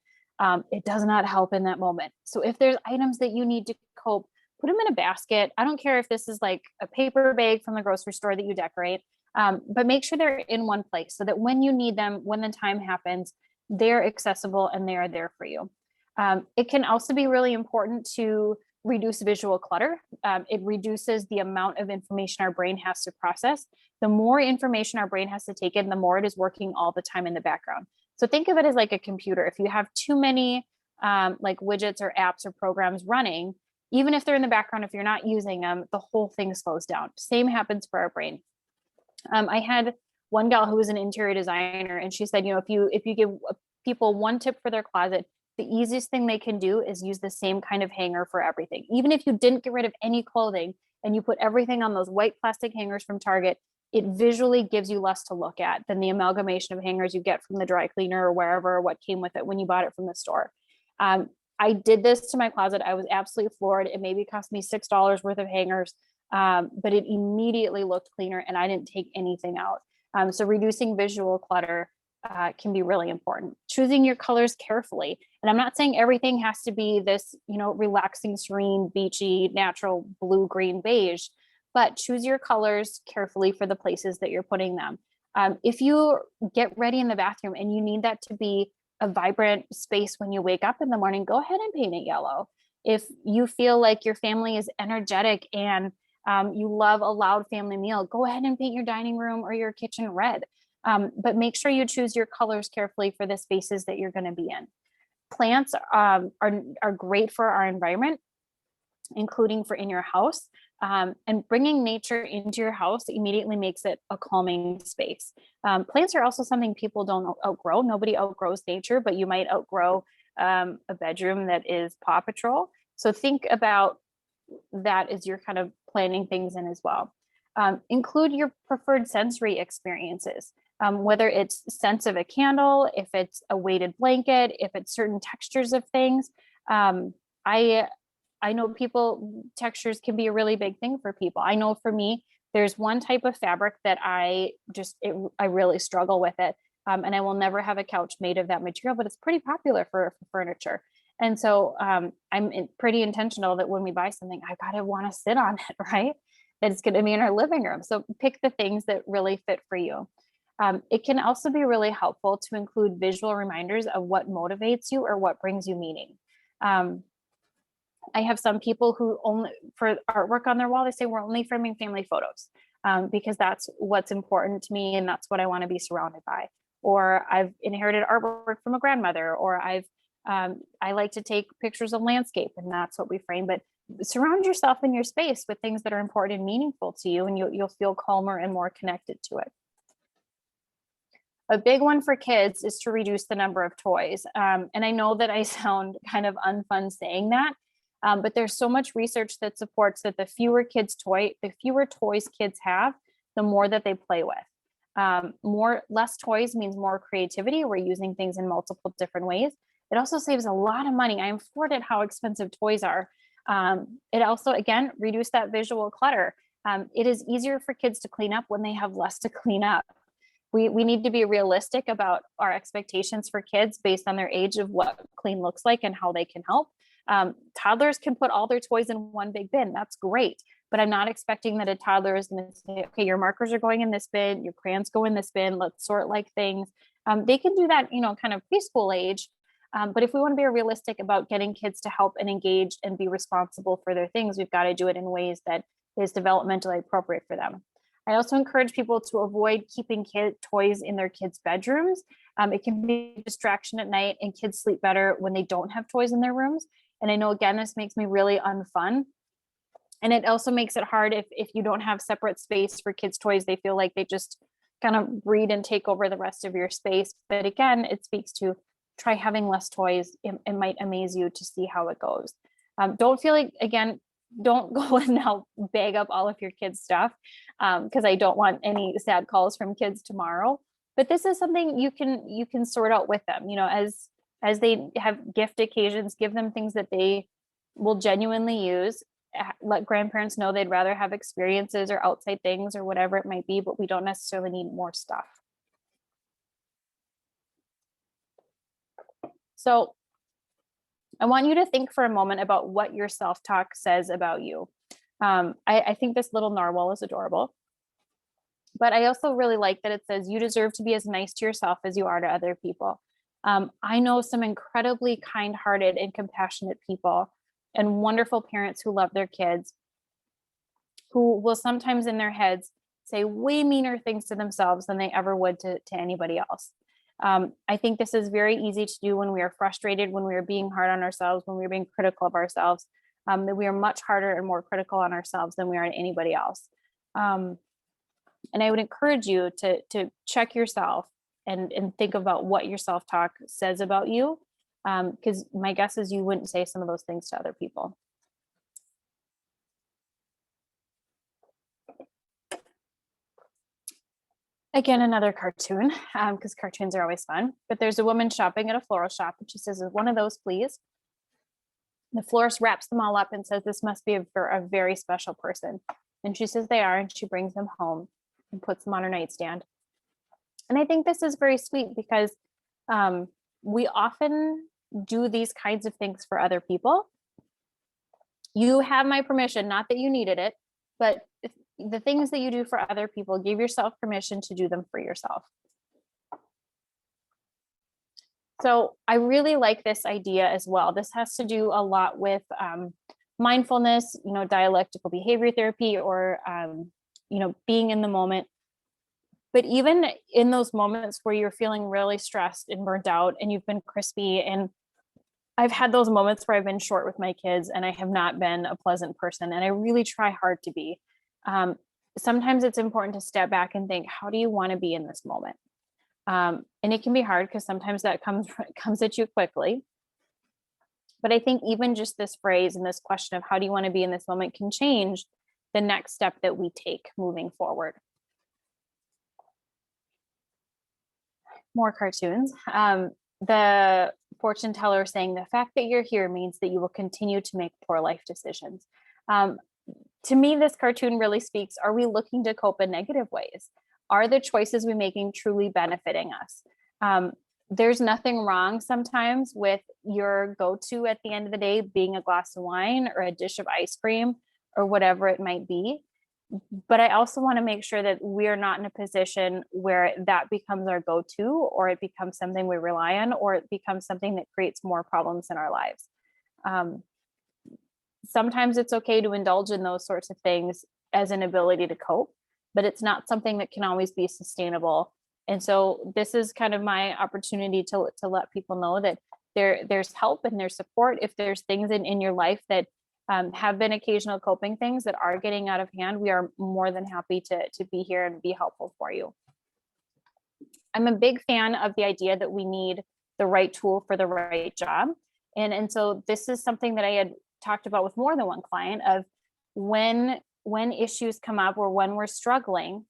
it does not help in that moment. So if there's items that you need to cope, put them in a basket. I don't care if this is like a paper bag from the grocery store that you decorate, but make sure they're in one place so that when you need them, when the time happens, they're accessible and they are there for you. It can also be really important to reduce visual clutter. It reduces the amount of information our brain has to process. The more information our brain has to take in, the more it is working all the time in the background. So think of it as like a computer. If you have too many like widgets or apps or programs running, even if they're in the background, if you're not using them, the whole thing slows down. Same happens for our brain. I had one gal who was an interior designer, and she said, you know, if you give people one tip for their closet, the easiest thing they can do is use the same kind of hanger for everything. Even if you didn't get rid of any clothing and you put everything on those white plastic hangers from Target, it visually gives you less to look at than the amalgamation of hangers you get from the dry cleaner or wherever, or what came with it when you bought it from the store. I did this to my closet. I was absolutely floored. It maybe cost me $6 worth of hangers, but it immediately looked cleaner and I didn't take anything out. So reducing visual clutter can be really important. Choosing your colors carefully. And I'm not saying everything has to be this, you know, relaxing, serene, beachy, natural blue, green, beige, but choose your colors carefully for the places that you're putting them. If you get ready in the bathroom and you need that to be a vibrant space when you wake up in the morning, go ahead and paint it yellow. If you feel like your family is energetic and you love a loud family meal, go ahead and paint your dining room or your kitchen red. But make sure you choose your colors carefully for the spaces that you're going to be in. Plants are great for our environment, including for in your house. And bringing nature into your house immediately makes it a calming space. Plants are also something people don't outgrow. Nobody outgrows nature, but you might outgrow a bedroom that is Paw Patrol. So think about that as you're kind of planning things in as well. Include your preferred sensory experiences, whether it's sense of a candle, if it's a weighted blanket, if it's certain textures of things. I know textures can be a really big thing for people. I know for me, there's one type of fabric that I really struggle with it. And I will never have a couch made of that material, but it's pretty popular for furniture. And so I'm pretty intentional that when we buy something, I gotta want to sit on it, right? That it's going to be in our living room. So pick the things that really fit for you. It can also be really helpful to include visual reminders of what motivates you or what brings you meaning. I have some people who only, for artwork on their wall, they say we're only framing family photos because that's what's important to me and that's what I want to be surrounded by. Or I've inherited artwork from a grandmother, or I like to take pictures of landscape and that's what we frame. But surround yourself in your space with things that are important and meaningful to you, and you'll feel calmer and more connected to it. A big one for kids is to reduce the number of toys. And I know that I sound kind of unfun saying that, but there's so much research that supports that the fewer toys kids have, the more that they play with. Less toys means more creativity. We're using things in multiple different ways. It also saves a lot of money. I am floored at how expensive toys are. It also, again, reduce that visual clutter. It is easier for kids to clean up when they have less to clean up. We need to be realistic about our expectations for kids based on their age of what clean looks like and how they can help. Toddlers can put all their toys in one big bin. That's great. But I'm not expecting that a toddler is going to say, okay, your markers are going in this bin, your crayons go in this bin, let's sort like things. They can do that, kind of preschool age. But if we want to be realistic about getting kids to help and engage and be responsible for their things, we've got to do it in ways that is developmentally appropriate for them. I also encourage people to avoid keeping toys in their kids' bedrooms. It can be a distraction at night, and kids sleep better when they don't have toys in their rooms. And I know, again, this makes me really unfun. And it also makes it hard if you don't have separate space for kids' toys. They feel like they just kind of breed and take over the rest of your space. But again, it speaks to try having less toys. It might amaze you to see how it goes. Don't feel like, again, don't go and now bag up all of your kids' stuff, because I don't want any sad calls from kids tomorrow. But this is something you can sort out with them, as they have gift occasions, give them things that they will genuinely use. Let grandparents know they'd rather have experiences or outside things or whatever it might be, but we don't necessarily need more stuff. So I want you to think for a moment about what your self-talk says about you. I think this little narwhal is adorable, but I also really like that it says you deserve to be as nice to yourself as you are to other people. I know some incredibly kind-hearted and compassionate people and wonderful parents who love their kids, who will sometimes in their heads say way meaner things to themselves than they ever would to anybody else. I think this is very easy to do when we are frustrated, when we are being hard on ourselves, when we're being critical of ourselves, that we are much harder and more critical on ourselves than we are on anybody else. And I would encourage you to check yourself and think about what your self-talk says about you. Because my guess is you wouldn't say some of those things to other people. Again, another cartoon, because cartoons are always fun. But there's a woman shopping at a floral shop, and she says, "One of those, please." The florist wraps them all up and says, "This must be for a very special person." And she says they are, and she brings them home and puts them on her nightstand. And I think this is very sweet because we often do these kinds of things for other people. You have my permission, not that you needed it, but the things that you do for other people, give yourself permission to do them for yourself. So I really like this idea as well. This has to do a lot with mindfulness, dialectical behavior therapy, or being in the moment. But even in those moments where you're feeling really stressed and burnt out and you've been crispy, and I've had those moments where I've been short with my kids and I have not been a pleasant person, and I really try hard to be. Sometimes it's important to step back and think, how do you want to be in this moment? And it can be hard because sometimes that comes at you quickly. But I think even just this phrase and this question of how do you want to be in this moment can change the next step that we take moving forward. More cartoons. The fortune teller saying, "The fact that you're here means that you will continue to make poor life decisions." To me, this cartoon really speaks, are we looking to cope in negative ways? Are the choices we're making truly benefiting us? There's nothing wrong sometimes with your go-to at the end of the day being a glass of wine or a dish of ice cream or whatever it might be. But I also want to make sure that we're not in a position where that becomes our go-to, or it becomes something we rely on, or it becomes something that creates more problems in our lives. Sometimes it's okay to indulge in those sorts of things as an ability to cope, but it's not something that can always be sustainable. And so this is kind of my opportunity to let people know that there's help and there's support. If there's things in your life that have been occasional coping things that are getting out of hand, we are more than happy to be here and be helpful for you. I'm a big fan of the idea that we need the right tool for the right job. And so this is something that I had talked about with more than one client of when issues come up or when we're struggling,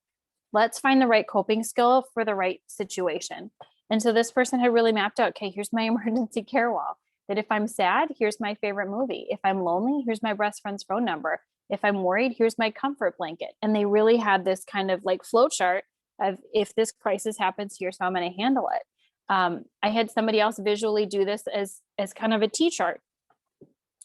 let's find the right coping skill for the right situation. And so this person had really mapped out, okay, here's my emergency care wall. That if I'm sad, here's my favorite movie. If I'm lonely, here's my best friend's phone number. If I'm worried, here's my comfort blanket. And they really had this kind of like flow chart of, if this crisis happens, here's how I'm going to handle it. I had somebody else visually do this as kind of a T-chart.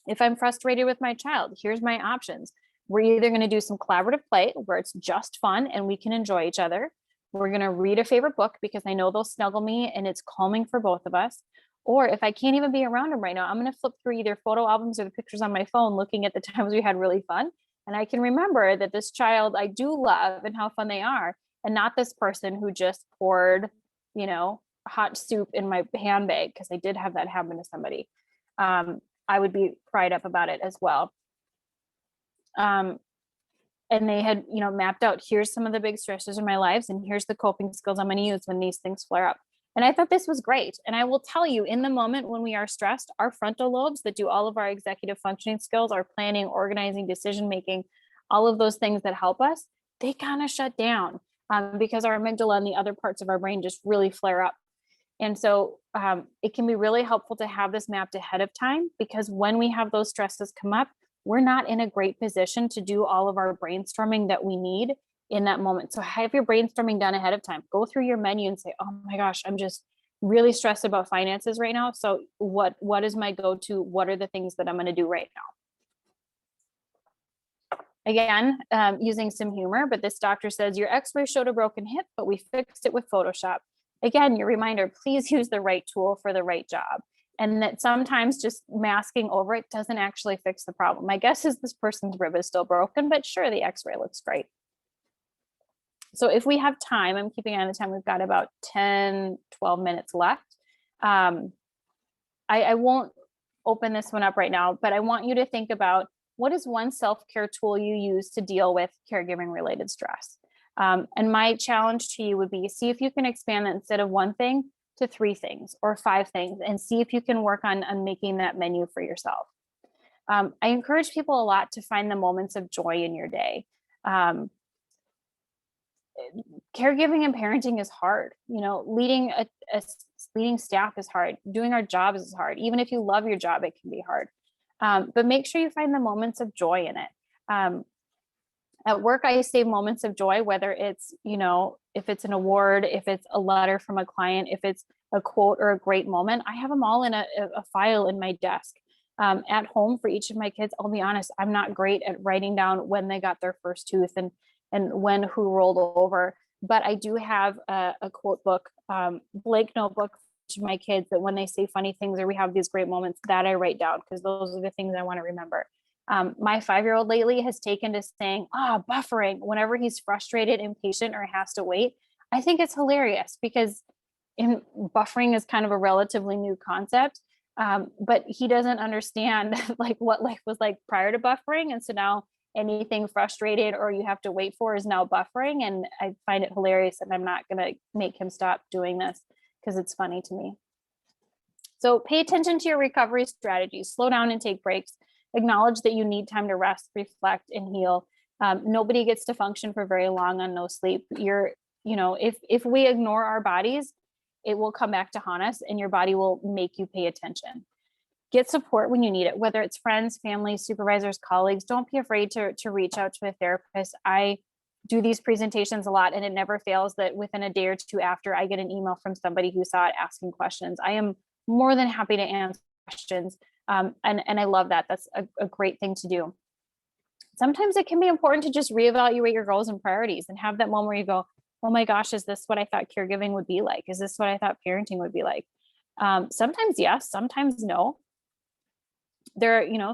If I'm frustrated with my child, here's my options. We're either going to do some collaborative play where it's just fun and we can enjoy each other. We're going to read a favorite book because I know they'll snuggle me and it's calming for both of us. Or if I can't even be around them right now, I'm going to flip through either photo albums or the pictures on my phone, looking at the times we had really fun. And I can remember that this child I do love and how fun they are, and not this person who just poured, hot soup in my handbag, because I did have that happen to somebody. I would be cried up about it as well. and they had, mapped out, here's some of the big stresses in my lives, and here's the coping skills I'm going to use when these things flare up. And I thought this was great. And I will tell you, in the moment when we are stressed, our frontal lobes that do all of our executive functioning skills, our planning, organizing, decision making, all of those things that help us, they kind of shut down because our amygdala and the other parts of our brain just really flare up. And so it can be really helpful to have this mapped ahead of time, because when we have those stresses come up, we're not in a great position to do all of our brainstorming that we need in that moment. So have your brainstorming done ahead of time. Go through your menu and say, oh my gosh, I'm just really stressed about finances right now. So what is my go-to? What are the things that I'm going to do right now? Again, using some humor, but this doctor says your x-ray showed a broken hip, but we fixed it with Photoshop. Again, your reminder, please use the right tool for the right job. And that sometimes just masking over it doesn't actually fix the problem. My guess is this person's rib is still broken, but sure, the x-ray looks great. So if we have time, I'm keeping on the time, we've got about 10, 12 minutes left. I won't open this one up right now, but I want you to think about, what is one self-care tool you use to deal with caregiving related stress? And my challenge to you would be, see if you can expand that instead of one thing to 3 things or 5 things, and see if you can work on making that menu for yourself. I encourage people a lot to find the moments of joy in your day. Caregiving and parenting is hard. Leading leading staff is hard. Doing our jobs is hard. Even if you love your job, it can be hard. But make sure you find the moments of joy in it. At work, I save moments of joy, whether it's, if it's an award, if it's a letter from a client, if it's a quote or a great moment, I have them all in a file in my desk. At home for each of my kids, I'll be honest, I'm not great at writing down when they got their first tooth and when who rolled over, but I do have a quote book, blank notebook to my kids, that when they say funny things or we have these great moments, that I write down, because those are the things I want to remember. My 5-year-old lately has taken to saying, buffering, whenever he's frustrated, impatient, or has to wait. I think it's hilarious, because buffering is kind of a relatively new concept, but he doesn't understand like what life was like prior to buffering. And so now anything frustrated or you have to wait for is now buffering. And I find it hilarious, and I'm not going to make him stop doing this because it's funny to me. So pay attention to your recovery strategies, slow down and take breaks, acknowledge that you need time to rest, reflect, and heal. Nobody gets to function for very long on no sleep. If we ignore our bodies, it will come back to haunt us, and your body will make you pay attention. Get support when you need it, whether it's friends, family, supervisors, colleagues. Don't be afraid to reach out to a therapist. I do these presentations a lot, and it never fails that within a day or 2 after, I get an email from somebody who saw it asking questions. I am more than happy to answer questions. And I love that. That's a great thing to do. Sometimes it can be important to just reevaluate your goals and priorities and have that moment where you go, oh my gosh, is this what I thought caregiving would be like? Is this what I thought parenting would be like? Sometimes yes, sometimes no.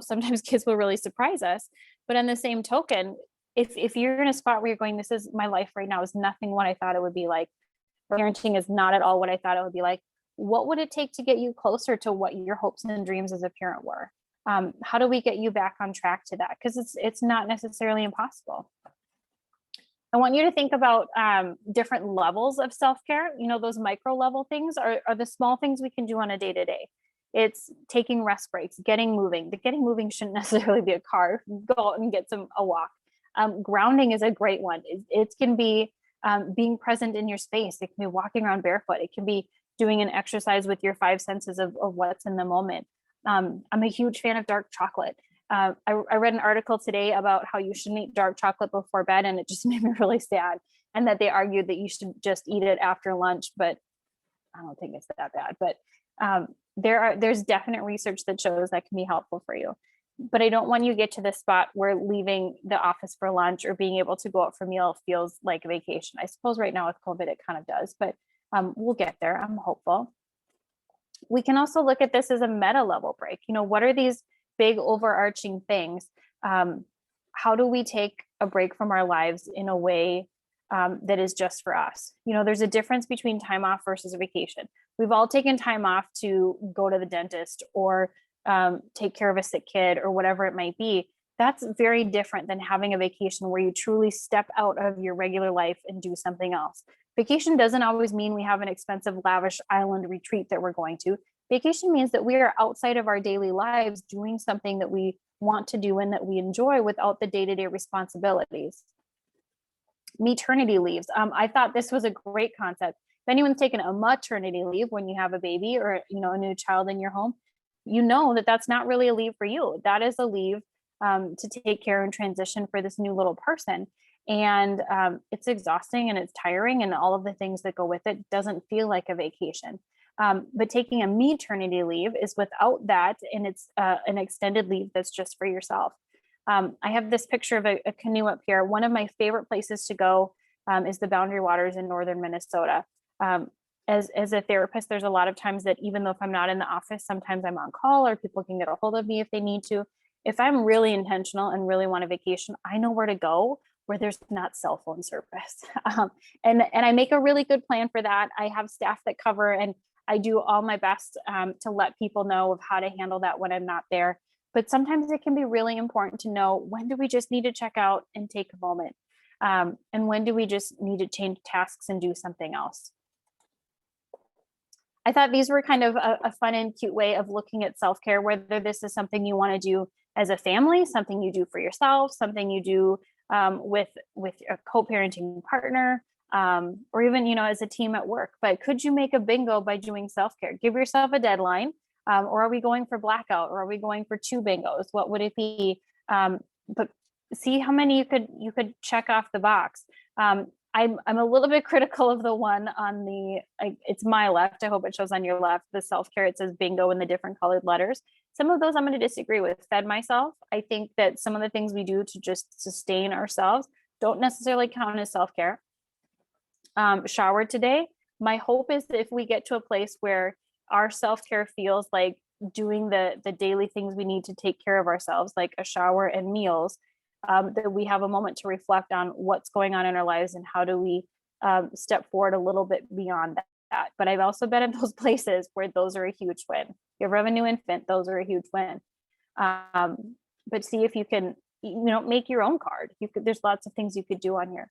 Sometimes kids will really surprise us, but on the same token, if you're in a spot where you're going, this is my life right now, is nothing what I thought it would be like, parenting is not at all what I thought it would be like, what would it take to get you closer to what your hopes and dreams as a parent were? How do we get you back on track to that? Because it's not necessarily impossible. I want you to think about different levels of self-care. Those micro level things are the small things we can do on a day-to-day. It's taking rest breaks, getting moving. The getting moving shouldn't necessarily be a car. Go out and get a walk. Grounding is a great one. It can be being present in your space. It can be walking around barefoot. It can be doing an exercise with your 5 senses of what's in the moment. I'm a huge fan of dark chocolate. I read an article today about how you shouldn't eat dark chocolate before bed, and it just made me really sad. And that they argued that you should just eat it after lunch, but I don't think it's that bad. But there's definite research that shows that can be helpful for you. But I don't want you to get to the spot where leaving the office for lunch or being able to go out for a meal feels like a vacation. I suppose right now with COVID, it kind of does, but we'll get there. I'm hopeful. We can also look at this as a meta level break. What are these big overarching things? How do we take a break from our lives in a way that is just for us? There's a difference between time off versus a vacation. We've all taken time off to go to the dentist or take care of a sick kid or whatever it might be. That's very different than having a vacation where you truly step out of your regular life and do something else. Vacation doesn't always mean we have an expensive, lavish island retreat that we're going to. Vacation means that we are outside of our daily lives doing something that we want to do and that we enjoy without the day-to-day responsibilities. Maternity leaves. I thought this was a great concept. If anyone's taken a maternity leave when you have a baby or a new child in your home, you know that that's not really a leave for you. That is a leave to take care and transition for this new little person. And it's exhausting and it's tiring and all of the things that go with it. Doesn't feel like a vacation. But taking a maternity leave is without that, and it's an extended leave that's just for yourself. I have this picture of a canoe up here. One of my favorite places to go is the Boundary Waters in northern Minnesota. As a therapist, there's a lot of times that even though if I'm not in the office, sometimes I'm on call or people can get a hold of me if they need to. If I'm really intentional and really want a vacation, I know where to go where there's not cell phone service. And I make a really good plan for that. I have staff that cover, and I do all my best to let people know of how to handle that when I'm not there. But sometimes it can be really important to know, when do we just need to check out and take a moment? And when do we just need to change tasks and do something else? I thought these were kind of a fun and cute way of looking at self-care, whether this is something you want to do as a family, something you do for yourself, something you do with a co-parenting partner, or even, as a team at work. But could you make a bingo by doing self-care? Give yourself a deadline, or are we going for blackout, or are we going for 2 bingos? What would it be? But see how many you could check off the box. I'm a little bit critical of the one on it's my left. I hope it shows on your left, the self-care. It says bingo in the different colored letters. Some of those I'm going to disagree with. Fed myself. I think that some of the things we do to just sustain ourselves don't necessarily count as self-care. Showered today. My hope is that if we get to a place where our self-care feels like doing the daily things we need to take care of ourselves, like a shower and meals, that we have a moment to reflect on what's going on in our lives and how do we step forward a little bit beyond that. But I've also been in those places where those are a huge win. If you ever have a new infant, those are a huge win. But see if you can, make your own card. There's lots of things you could do on here.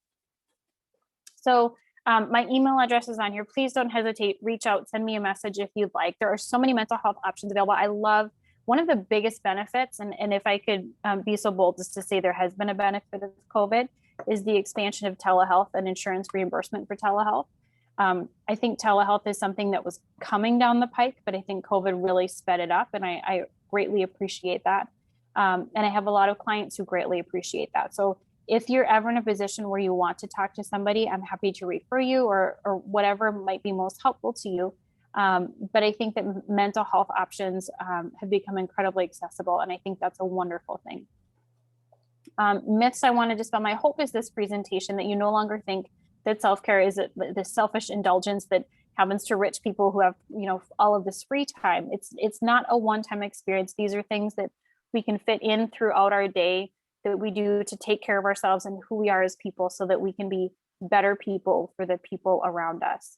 So my email address is on here. Please don't hesitate. Reach out, send me a message if you'd like. There are so many mental health options available. I love one of the biggest benefits, and if I could be so bold as to say there has been a benefit of COVID, is the expansion of telehealth and insurance reimbursement for telehealth. I think telehealth is something that was coming down the pike, but I think COVID really sped it up, and I greatly appreciate that. And I have a lot of clients who greatly appreciate that. So if you're ever in a position where you want to talk to somebody, I'm happy to refer you or whatever might be most helpful to you. But I think that mental health options have become incredibly accessible, and I think that's a wonderful thing. Myths I want to dispel. My hope is this presentation that you no longer think that self-care is the selfish indulgence that happens to rich people who have, all of this free time. It's not a one-time experience. These are things that we can fit in throughout our day, that we do to take care of ourselves and who we are as people, so that we can be better people for the people around us.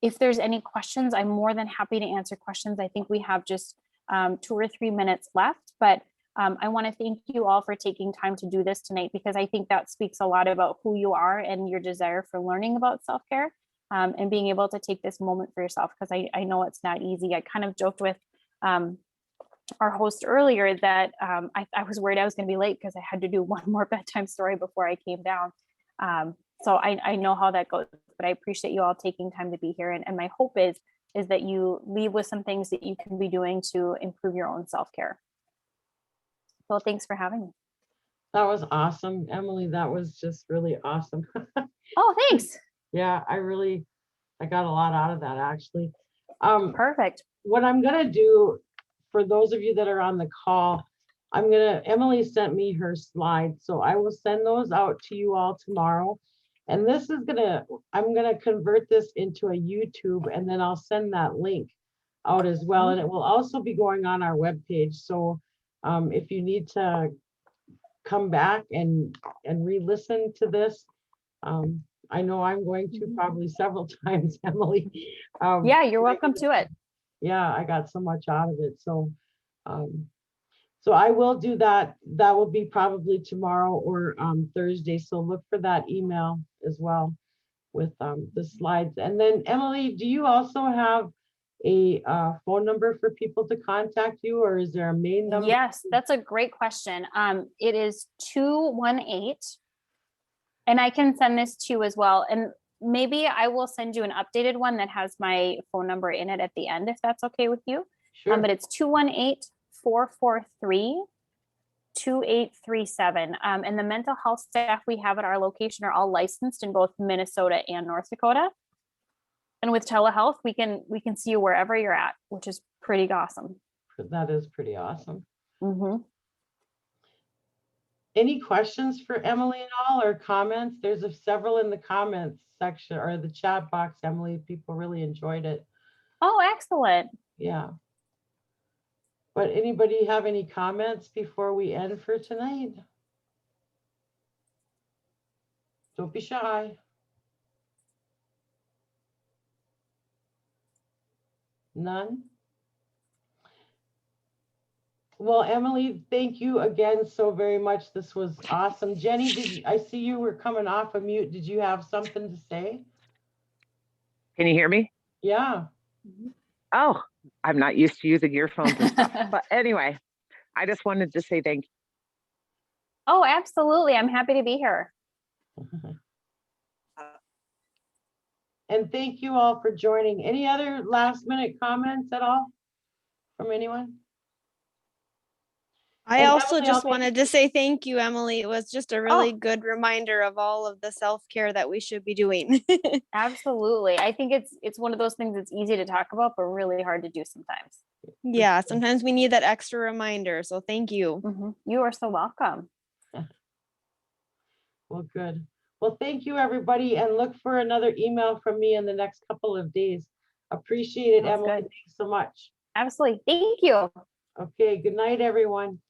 If there's any questions, I'm more than happy to answer questions. I think we have just 2 or 3 minutes left, but I want to thank you all for taking time to do this tonight, because I think that speaks a lot about who you are and your desire for learning about self-care, and being able to take this moment for yourself, because I know it's not easy. I kind of joked with our host earlier that I was worried I was going to be late because I had to do one more bedtime story before I came down. So I know how that goes, but I appreciate you all taking time to be here. And my hope is that you leave with some things that you can be doing to improve your own self-care. Well, thanks for having me. That was awesome, Emily. That was just really awesome. Oh, thanks. Yeah, I got a lot out of that, actually. Perfect. What I'm gonna do, for those of you that are on the call, Emily sent me her slides, so I will send those out to you all tomorrow. And I'm gonna convert this into a YouTube, and then I'll send that link out as well. And it will also be going on our webpage. So if you need to come back and re-listen to this, I know I'm going to probably several times, Emily. Yeah, you're welcome to it. Yeah, I got so much out of it. So So I will do that. That will be probably tomorrow or Thursday. So look for that email as well with the slides. And then Emily, do you also have a phone number for people to contact you, or is there a main number? Yes, that's a great question. It is 218, and I can send this to you as well. And maybe I will send you an updated one that has my phone number in it at the end, if that's okay with you. Sure. But it's 218-443-2837. And the mental health staff we have at our location are all licensed in both Minnesota and North Dakota. And with telehealth, we can see you wherever you're at, which is pretty awesome. That is pretty awesome. Mm-hmm. Any questions for Emily at all, or comments? There's several in the comments section or the chat box, Emily. People really enjoyed it. Oh, excellent. Yeah. But anybody have any comments before we end for tonight? Don't be shy. None? Well, Emily, thank you again so very much. This was awesome. Jenny, I see you were coming off of mute. Did you have something to say? Can you hear me? Yeah. Oh, I'm not used to using earphones and stuff. But anyway, I just wanted to say thank you. Oh, absolutely. I'm happy to be here. And thank you all for joining. Any other last minute comments at all from anyone? I And also Emily, just I'll make- wanted to say thank you, Emily. It was just a really good reminder of all of the self-care that we should be doing. Absolutely. I think it's one of those things that's easy to talk about, but really hard to do sometimes. Yeah, sometimes we need that extra reminder. So thank you. Mhm. You are so welcome. Well, good. Well, thank you, everybody, and look for another email from me in the next couple of days. Appreciate it, Sounds Emily. good. Thanks so much. Absolutely. Thank you. Okay, good night, everyone.